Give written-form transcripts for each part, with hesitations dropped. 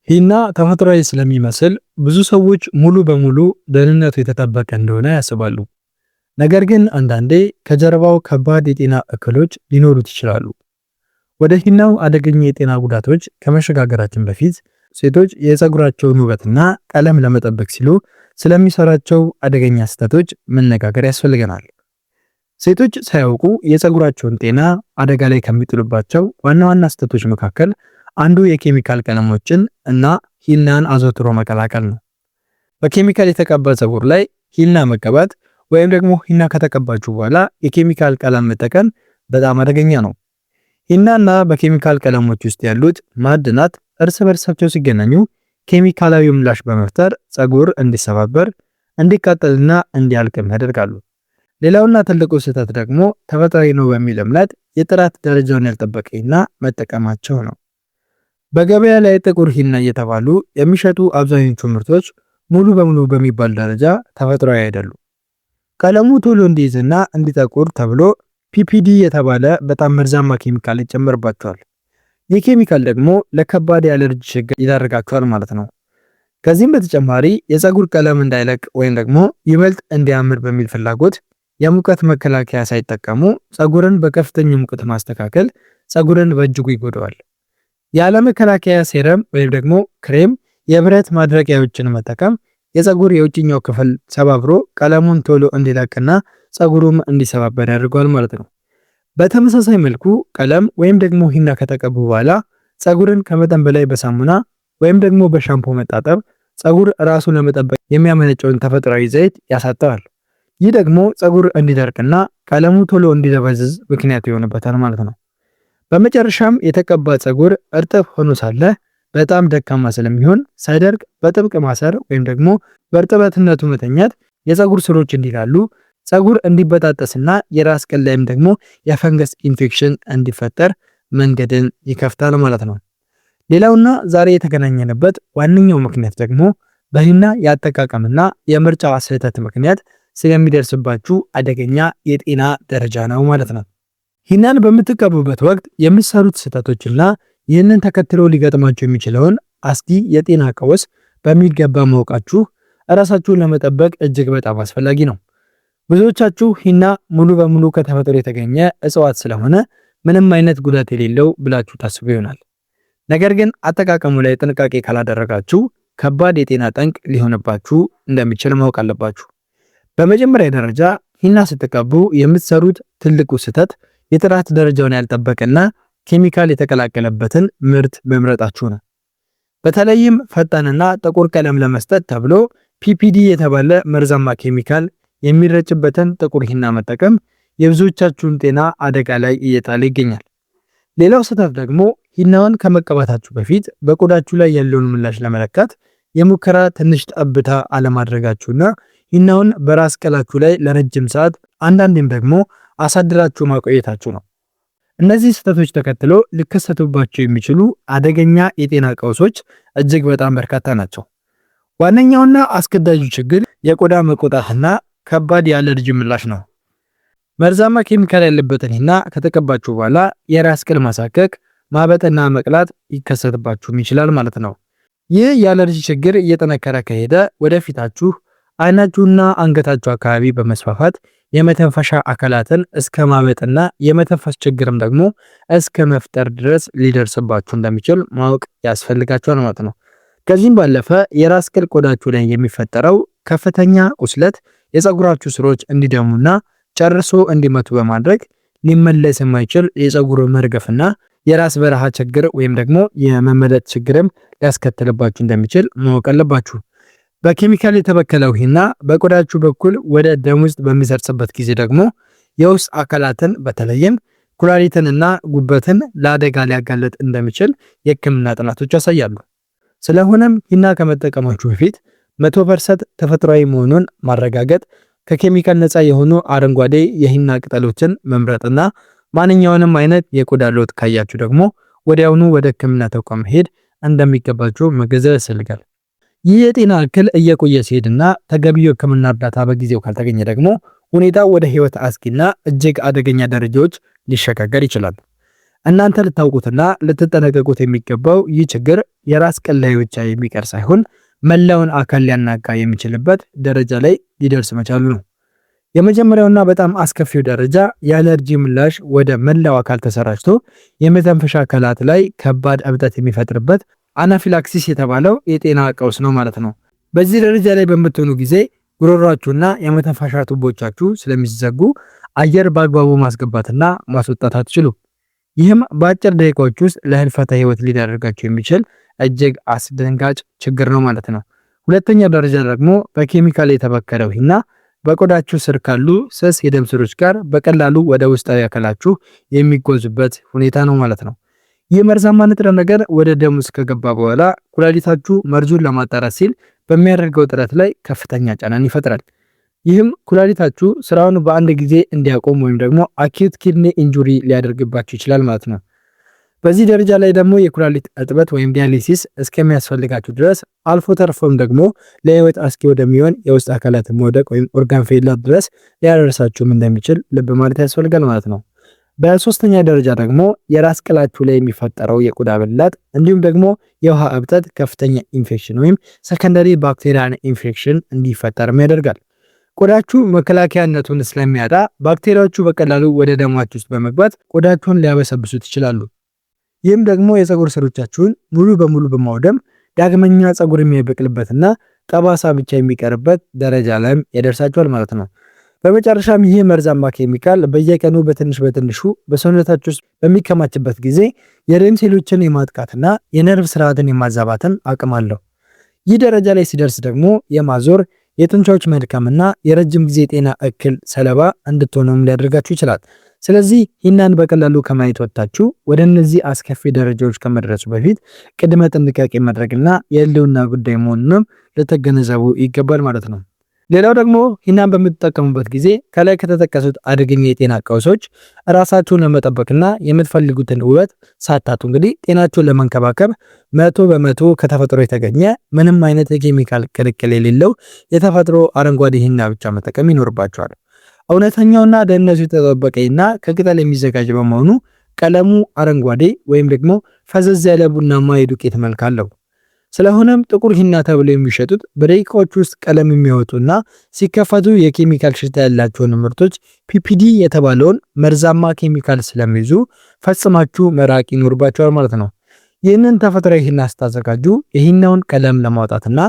ሂና ተፈጥሯዊ ስለሚመስል ብዙ ሰዎች ሙሉ በሙሉ ደህንነቱ የተጠበቀ እንደሆነ ያስባሉ። ነገር ግን አንዳንዴ ከጀርባው ከባድ የጤና እክሎች ሊኖሩት ይችላሉ። ወደ ሂናው አደገኛ የጤና ጉዳቶች ከመሸጋገራችን በፊት ሴቶች የፀጉራቸውን ውበትና ቀለም ለመጠበቅ ሲሉ ስለሚሰራቸው አደገኛ ስህተቶች መነጋገር ያስፈልገናል። ሴቶች ሳያውቁ የፀጉራቸውን ጤና አደጋ ላይ ከሚጥሉባቸው ዋና ዋና ስህተቶች መካከል አንዱ የኬሚካል ቀለሞችን እና ሂናን አዘውትሮ መቀላቀል ነው። በኬሚካል የተቀባ ፀጉር ላይ ሂና መቀባት ወይም ደግሞ ሂና ከተቀባችሁ በኋላ የኬሚካል ቀለም መጠቀም በጣም አደገኛ ነው። ሂናና በኬሚካል ቀለሞች ውስጥ ያሉት ማዕድናት እርስ በርሳቸው ሲገናኙ ኬሚካላዊ ምላሽ በመፍጠር ፀጉር እንዲሰባበር፣ እንዲቃጠልና እንዲያልቅም ያደርጋሉ። ሌላውና ትልቁ ስህተት ደግሞ ተፈጥሯዊ ነው በሚል እምነት የጥራት ደረጃውን ያልጠበቀ ሂና መጠቀማቸው ነው። በገበያ ላይ ጥቁር ሂና እየተባሉ የሚሸጡ አብዛኞቹ ምርቶች ሙሉ በሙሉ በሚባል ደረጃ ተፈጥሯዊ አይደሉም። ቀለሙ ቶሎ እንዲይዝና እንዲጠቁር ተብሎ ፒፒዲ የተባለ በጣም መርዛማ ኬሚካል ይጨመርባቸዋል። ይህ ኬሚካል ደግሞ ለከባድ የአለርጂ ችግር ይዳርጋቸዋል ማለት ነው። ከዚህም በተጨማሪ የፀጉር ቀለም እንዳይለቅ ወይም ደግሞ ይበልጥ እንዲያምር በሚል ፍላጎት የሙቀት መከላከያ ሳይጠቀሙ ፀጉርን በከፍተኛ ሙቀት ማስተካከል ፀጉርን በእጅጉ ይጎዳዋል። ያለ መከላከያ ሴረም ወይም ደግሞ ክሬም፣ የብረት ማድረቂያዎችን መጠቀም የፀጉር የውጭኛው ክፍል ሰባብሮ ቀለሙን ቶሎ እንዲለቅና ፀጉሩም እንዲሰባበር ያደርገዋል ማለት ነው። በተመሳሳይ መልኩ ቀለም ወይም ደግሞ ሂና ከተቀቡ በኋላ ፀጉርን ከመጠን በላይ በሳሙና ወይም ደግሞ በሻምፖ መታጠብ ፀጉር ራሱን ለመጠበቅ የሚያመነጨውን ተፈጥሯዊ ዘይት ያሳጠዋል። ይህ ደግሞ ፀጉር እንዲደርቅና ቀለሙ ቶሎ እንዲደበዝዝ ምክንያት ይሆንበታል ማለት ነው። በመጨረሻም የተቀባ ፀጉር እርጥብ ሆኖ ሳለ በጣም ደካማ ስለሚሆን ሳይደርቅ በጥብቅ ማሰር ወይም ደግሞ በእርጥበትነቱ መተኛት የፀጉር ስሮች እንዲላሉ፣ ፀጉር እንዲበጣጠስና የራስ ቅል ላይም ደግሞ የፈንገስ ኢንፌክሽን እንዲፈጠር መንገድን ይከፍታል ማለት ነው። ሌላውና ዛሬ የተገናኘንበት ዋነኛው ምክንያት ደግሞ በሂና የአጠቃቀምና የምርጫ ስህተት ምክንያት ስለሚደርስባችሁ አደገኛ የጤና ደረጃ ነው ማለት ነው። ሂናን በምትቀቡበት ወቅት የምትሰሩት ስህተቶችና ይህንን ተከትሎ ሊገጥማችሁ የሚችለውን አስጊ የጤና ቀውስ በሚገባ ማወቃችሁ ራሳችሁን ለመጠበቅ እጅግ በጣም አስፈላጊ ነው። ብዙዎቻችሁ ሂና ሙሉ በሙሉ ከተፈጥሮ የተገኘ እጽዋት ስለሆነ ምንም አይነት ጉዳት የሌለው ብላችሁ ታስቡ ይሆናል። ነገር ግን አጠቃቀሙ ላይ ጥንቃቄ ካላደረጋችሁ ከባድ የጤና ጠንቅ ሊሆንባችሁ እንደሚችል ማወቅ አለባችሁ። በመጀመሪያ ደረጃ ሂና ስትቀቡ የምትሰሩት ትልቁ ስህተት የጥራት ደረጃውን ያልጠበቀና ኬሚካል የተቀላቀለበትን ምርት መምረጣችሁ ነው። በተለይም ፈጣንና ጥቁር ቀለም ለመስጠት ተብሎ ፒፒዲ የተባለ መርዛማ ኬሚካል የሚረጭበትን ጥቁር ሂና መጠቀም የብዙዎቻችሁን ጤና አደጋ ላይ እየጣለ ይገኛል። ሌላው ስህተት ደግሞ ሂናውን ከመቀባታችሁ በፊት በቆዳችሁ ላይ ያለውን ምላሽ ለመለካት የሙከራ ትንሽ ጠብታ አለማድረጋችሁና ሂናውን በራስ ቅላችሁ ላይ ለረጅም ሰዓት አንዳንዴም ደግሞ አሳድራችሁ ማቆየታችሁ ነው። እነዚህ ስህተቶች ተከትሎ ሊከሰቱባቸው የሚችሉ አደገኛ የጤና ቀውሶች እጅግ በጣም በርካታ ናቸው። ዋነኛውና አስገዳጁ ችግር የቆዳ መቆጣትና ከባድ የአለርጂ ምላሽ ነው። መርዛማ ኬሚካል ያለበትን ሂና ከተቀባችሁ በኋላ የራስ ቅል ማሳከክ፣ ማበጥና መቅላት ይከሰትባችሁም ይችላል ማለት ነው። ይህ የአለርጂ ችግር እየጠነከረ ከሄደ ወደፊታችሁ አይናችሁና አንገታችሁ አካባቢ በመስፋፋት የመተንፈሻ አካላትን እስከ ማበጥና የመተንፈስ ችግርም ደግሞ እስከ መፍጠር ድረስ ሊደርስባችሁ እንደሚችል ማወቅ ያስፈልጋችኋል ማለት ነው። ከዚህም ባለፈ የራስ ቅል ቆዳችሁ ላይ የሚፈጠረው ከፍተኛ ቁስለት የፀጉራችሁ ስሮች እንዲደሙና ጨርሶ እንዲመቱ በማድረግ ሊመለስ የማይችል የፀጉር መርገፍና የራስ በረሃ ችግር ወይም ደግሞ የመመለጥ ችግርም ሊያስከትልባችሁ እንደሚችል ማወቅ አለባችሁ። በኬሚካል የተበከለው ሂና በቆዳችሁ በኩል ወደ ደም ውስጥ በሚሰርጽበት ጊዜ ደግሞ የውስጥ አካላትን በተለይም ኩላሊትንና ጉበትን ለአደጋ ሊያጋለጥ እንደሚችል የሕክምና ጥናቶች ያሳያሉ። ስለሆነም ሂና ከመጠቀማችሁ በፊት 100% ተፈጥሯዊ መሆኑን ማረጋገጥ፣ ከኬሚካል ነፃ የሆኑ አረንጓዴ የሂና ቅጠሎችን መምረጥና ማንኛውንም አይነት የቆዳ ለውጥ ካያችሁ ደግሞ ወዲያውኑ ወደ ሕክምና ተቋም መሄድ እንደሚገባችሁ መገንዘብ ያስፈልጋል። ይህ የጤና እክል እየቆየ ሲሄድና ተገቢው ሕክምና እርዳታ በጊዜው ካልተገኘ ደግሞ ሁኔታው ወደ ህይወት አስጊና እጅግ አደገኛ ደረጃዎች ሊሸጋገር ይችላል። እናንተ ልታውቁትና ልትጠነቀቁት የሚገባው ይህ ችግር የራስ ቅል ላይ ብቻ የሚቀር ሳይሆን መላውን አካል ሊያናጋ የሚችልበት ደረጃ ላይ ሊደርስ መቻሉ ነው። የመጀመሪያውና በጣም አስከፊው ደረጃ የአለርጂ ምላሽ ወደ መላው አካል ተሰራጭቶ የመተንፈሻ አካላት ላይ ከባድ እብጠት የሚፈጥርበት አናፊላክሲስ የተባለው የጤና ቀውስ ነው ማለት ነው። በዚህ ደረጃ ላይ በምትሆኑ ጊዜ ጉሮሯችሁና የመተንፈሻ ቱቦቻችሁ ስለሚዘጉ አየር በአግባቡ ማስገባትና ማስወጣት አትችሉ። ይህም በአጭር ደቂቃዎች ውስጥ ለህልፈተ ህይወት ሊዳርጋችሁ የሚችል እጅግ አስደንጋጭ ችግር ነው ማለት ነው። ሁለተኛ ደረጃ ደግሞ በኬሚካል የተበከለው ሂና በቆዳችሁ ስር ካሉ ስስ የደም ስሮች ጋር በቀላሉ ወደ ውስጣዊ አካላችሁ የሚጓዙበት ሁኔታ ነው ማለት ነው። ይህ መርዛማ ንጥረ ነገር ወደ ደም ውስጥ ከገባ በኋላ ኩላሊታችሁ መርዙን ለማጣራት ሲል በሚያደርገው ጥረት ላይ ከፍተኛ ጫናን ይፈጥራል። ይህም ኩላሊታችሁ ስራውን በአንድ ጊዜ እንዲያቆም ወይም ደግሞ አኪዩት ኪድኒ ኢንጁሪ ሊያደርግባችሁ ይችላል ማለት ነው። በዚህ ደረጃ ላይ ደግሞ የኩላሊት እጥበት ወይም ዲያሊሲስ እስከሚያስፈልጋችሁ ድረስ አልፎ ተርፎም ደግሞ ለህይወት አስጊ ወደሚሆን የውስጥ አካላት መውደቅ ወይም ኦርጋን ፌይለር ድረስ ሊያደርሳችሁም እንደሚችል ልብ ማለት ያስፈልጋል ማለት ነው። በሶስተኛ ደረጃ ደግሞ የራስ ቅላችሁ ላይ የሚፈጠረው የቆዳ ብላት እንዲሁም ደግሞ የውሃ እብጠት ከፍተኛ ኢንፌክሽን ወይም ሰከንደሪ ባክቴሪያን ኢንፌክሽን እንዲፈጠርም ያደርጋል። ቆዳችሁ መከላከያነቱን ስለሚያጣ ባክቴሪያዎቹ በቀላሉ ወደ ደማችሁ ውስጥ በመግባት ቆዳችሁን ሊያበሰብሱት ይችላሉ። ይህም ደግሞ የፀጉር ስሮቻችሁን ሙሉ በሙሉ በማውደም ዳግመኛ ፀጉር የሚበቅልበትና ጠባሳ ብቻ የሚቀርበት ደረጃ ላይም ያደርሳችኋል ማለት ነው። በመጨረሻም ይህ መርዛማ ኬሚካል በየቀኑ በትንሹ በሰውነታችሁ ውስጥ በሚከማችበት ጊዜ የደም ሴሎችን የማጥቃትና የነርቭ ስርዓትን የማዛባትን አቅም አለው። ይህ ደረጃ ላይ ሲደርስ ደግሞ የማዞር የጡንቻዎች መድከምና የረጅም ጊዜ ጤና እክል ሰለባ እንድትሆኑም ሊያደርጋችሁ ይችላል። ስለዚህ ሂናን በቀላሉ ከማየት ወጥታችሁ ወደ እነዚህ አስከፊ ደረጃዎች ከመድረሱ በፊት ቅድመ ጥንቃቄ ማድረግና የህልውና ጉዳይ መሆኑንም ልትገነዘቡ ይገባል ማለት ነው። ሌላው ደግሞ ሂናን በምትጠቀሙበት ጊዜ ከላይ ከተጠቀሱት አደገኛ የጤና ቀውሶች ራሳችሁን ለመጠበቅና የምትፈልጉትን ውበት ሳታጡ እንግዲህ ጤናችሁን ለመንከባከብ 100% ከተፈጥሮ የተገኘ ምንም አይነት የኬሚካል ቅልቅል የሌለው የተፈጥሮ አረንጓዴ ሂና ብቻ መጠቀም ይኖርባችኋል። እውነተኛውና ደህንነቱ የተጠበቀና ከቅጠል የሚዘጋጅ በመሆኑ ቀለሙ አረንጓዴ ወይም ደግሞ ፈዘዝ ያለ ቡናማ የዱቄት መልክ አለው። ስለሆነም ጥቁር ሂና ተብለው የሚሸጡት በደቂቃዎች ውስጥ ቀለም የሚያወጡና ሲከፈቱ የኬሚካል ሽታ ያላቸውን ምርቶች ፒፒዲ የተባለውን መርዛማ ኬሚካል ስለሚይዙ ፈጽማችሁ መራቅ ይኖርባቸዋል ማለት ነው። ይህንን ተፈጥሯዊ ሂና ስታዘጋጁ የሂናውን ቀለም ለማውጣትና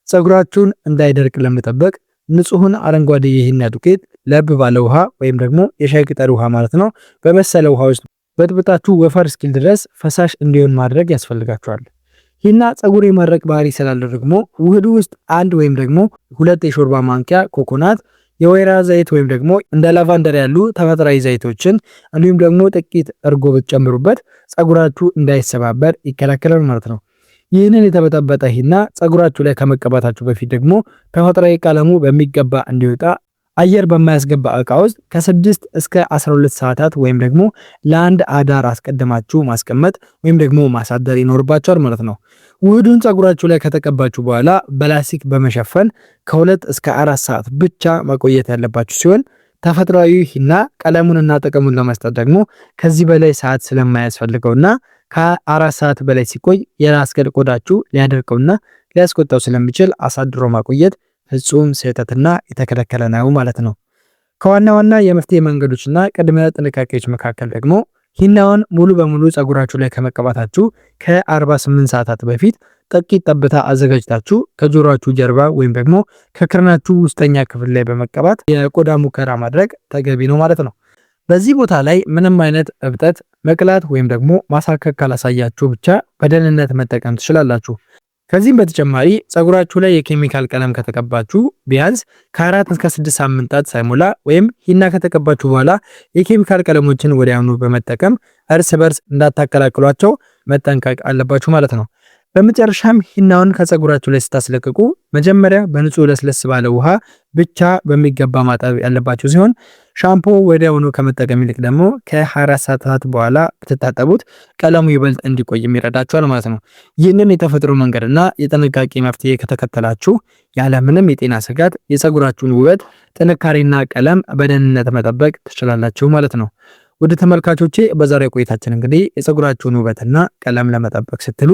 ፀጉራችሁን እንዳይደርቅ ለመጠበቅ ንጹህን አረንጓዴ የሂና ዱቄት ለብ ባለ ውሃ ወይም ደግሞ የሻይ ቅጠል ውሃ ማለት ነው በበሰለ ውሃ ውስጥ በጥብጣችሁ ወፈር እስኪል ድረስ ፈሳሽ እንዲሆን ማድረግ ያስፈልጋችኋል። ሂና ፀጉር የማድረቅ ባህሪ ስላለው ደግሞ ውህዱ ውስጥ አንድ ወይም ደግሞ 2 የሾርባ ማንኪያ ኮኮናት፣ የወይራ ዘይት ወይም ደግሞ እንደ ላቫንደር ያሉ ተፈጥሯዊ ዘይቶችን እንዲሁም ደግሞ ጥቂት እርጎ ብትጨምሩበት ፀጉራችሁ እንዳይሰባበር ይከላከላል ማለት ነው። ይህንን የተበጠበጠ ሂና ፀጉራችሁ ላይ ከመቀባታችሁ በፊት ደግሞ ተፈጥሯዊ ቀለሙ በሚገባ እንዲወጣ አየር በማያስገባ እቃ ውስጥ ከ6 እስከ 12 ሰዓታት ወይም ደግሞ ለአንድ አዳር አስቀድማችሁ ማስቀመጥ ወይም ደግሞ ማሳደር ይኖርባችኋል ማለት ነው። ውህዱን ፀጉራችሁ ላይ ከተቀባችሁ በኋላ በላስቲክ በመሸፈን ከ2 እስከ 4 ሰዓት ብቻ መቆየት ያለባችሁ ሲሆን ተፈጥሯዊ ሂና ቀለሙንና ጥቅሙን ለመስጠት ደግሞ ከዚህ በላይ ሰዓት ስለማያስፈልገውና ከ4 ሰዓት በላይ ሲቆይ የራስ ቅል ቆዳችሁ ሊያደርቀውና ሊያስቆጣው ስለሚችል አሳድሮ ማቆየት ፍጹም ስህተትና የተከለከለ ነው ማለት ነው። ከዋና ዋና የመፍትሄ መንገዶችና ቅድመ ጥንቃቄዎች መካከል ደግሞ ሂናውን ሙሉ በሙሉ ፀጉራችሁ ላይ ከመቀባታችሁ ከ48 ሰዓታት በፊት ጥቂት ጠብታ አዘጋጅታችሁ ከጆሮአችሁ ጀርባ ወይም ደግሞ ከክርናችሁ ውስጠኛ ክፍል ላይ በመቀባት የቆዳ ሙከራ ማድረግ ተገቢ ነው ማለት ነው። በዚህ ቦታ ላይ ምንም አይነት እብጠት፣ መቅላት ወይም ደግሞ ማሳከክ ካላሳያችሁ ብቻ በደህንነት መጠቀም ትችላላችሁ። ከዚህም በተጨማሪ ፀጉራችሁ ላይ የኬሚካል ቀለም ከተቀባችሁ ቢያንስ ከ4 እስከ 6 ሳምንታት ሳይሞላ ወይም ሂና ከተቀባችሁ በኋላ የኬሚካል ቀለሞችን ወዲያውኑ በመጠቀም እርስ በርስ እንዳታቀላቅሏቸው መጠንቀቅ አለባችሁ ማለት ነው። በመጨረሻም ሂናውን ከፀጉራችሁ ላይ ስታስለቅቁ መጀመሪያ በንጹህ ለስለስ ባለ ውሃ ብቻ በሚገባ ማጠብ ያለባችሁ ሲሆን ሻምፖ ወዲያውኑ ከመጠቀም ይልቅ ደግሞ ከ24 ሰዓታት በኋላ ብትታጠቡት ቀለሙ ይበልጥ እንዲቆይ ይረዳችኋል ማለት ነው። ይህንን የተፈጥሮ መንገድና የጥንቃቄ መፍትሄ ከተከተላችሁ ያለምንም የጤና ስጋት የፀጉራችሁን ውበት፣ ጥንካሬና ቀለም በደህንነት መጠበቅ ትችላላችሁ ማለት ነው። ወደ ተመልካቾቼ በዛሬው ቆይታችን እንግዲህ የፀጉራችሁን ውበትና ቀለም ለመጠበቅ ስትሉ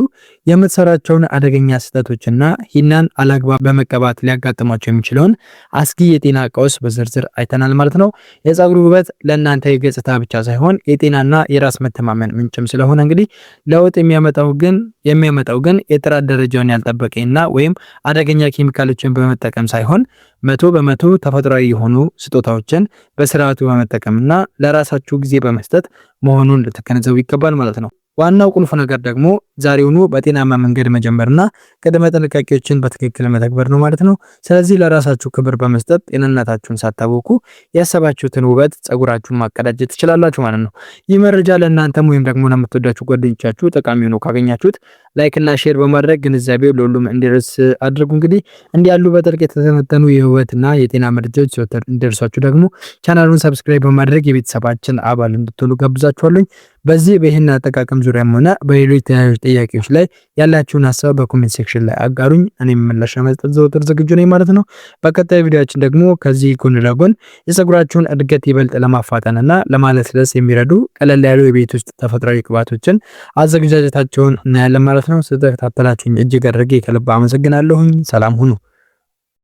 የምትሰራቸውን አደገኛ ስህተቶችና ሂናን አላግባብ በመቀባት ሊያጋጥማቸው የሚችለውን አስጊ የጤና ቀውስ በዝርዝር አይተናል ማለት ነው። የፀጉር ውበት ለእናንተ የገጽታ ብቻ ሳይሆን የጤናና የራስ መተማመን ምንጭም ስለሆነ እንግዲህ ለውጥ የሚያመጣው ግን የጥራት ደረጃውን ያልጠበቀና ወይም አደገኛ ኬሚካሎችን በመጠቀም ሳይሆን 100% ተፈጥሯዊ የሆኑ ስጦታዎችን በስርዓቱ በመጠቀምና ለራሳችሁ ጊዜ በመስጠት መሆኑን ልትገነዘቡ ይገባል ማለት ነው። ዋናው ቁልፍ ነገር ደግሞ ዛሬውኑ በጤናማ መንገድ መጀመርና ቅድመ ጥንቃቄዎችን በትክክል መተግበር ነው ማለት ነው። ስለዚህ ለራሳችሁ ክብር በመስጠት ጤንነታችሁን ሳታውኩ ያሰባችሁትን ውበት ፀጉራችሁን ማቀዳጀት ትችላላችሁ ማለት ነው። ይህ መረጃ ለእናንተም ወይም ደግሞ ለምትወዳችሁ ጓደኞቻችሁ ጠቃሚ ሆኖ ካገኛችሁት ላይክ እና ሼር በማድረግ ግንዛቤው ለሁሉም እንዲደርስ አድርጉ። እንግዲህ እንዲህ ያሉ በጥልቅ የተተነተኑ የውበትና የጤና መረጃዎች እንዲደርሷችሁ ደግሞ ቻናሉን ሰብስክራይብ በማድረግ የቤተሰባችን አባል እንድትሆኑ ጋብዛችኋለሁ። በዚህ በይህን አጠቃቀም ዙሪያም ሆነ በሌሎች ተያያዥ ጥያቄዎች ላይ ያላችሁን ሀሳብ በኮሜንት ሴክሽን ላይ አጋሩኝ። እኔም ምላሽ ለመስጠት ዘወትር ዝግጁ ነኝ ማለት ነው። በቀጣይ ቪዲዮአችን ደግሞ ከዚህ ጎን ለጎን የፀጉራችሁን እድገት ይበልጥ ለማፋጠንና ለማለስለስ የሚረዱ ቀለል ያሉ የቤት ውስጥ ተፈጥሯዊ ቅባቶችን አዘገጃጀታቸውን እናያለን ማለት ነው። ስለተከታተላችሁኝ እጅግ አድርጌ ከልብ አመሰግናለሁኝ። ሰላም ሁኑ።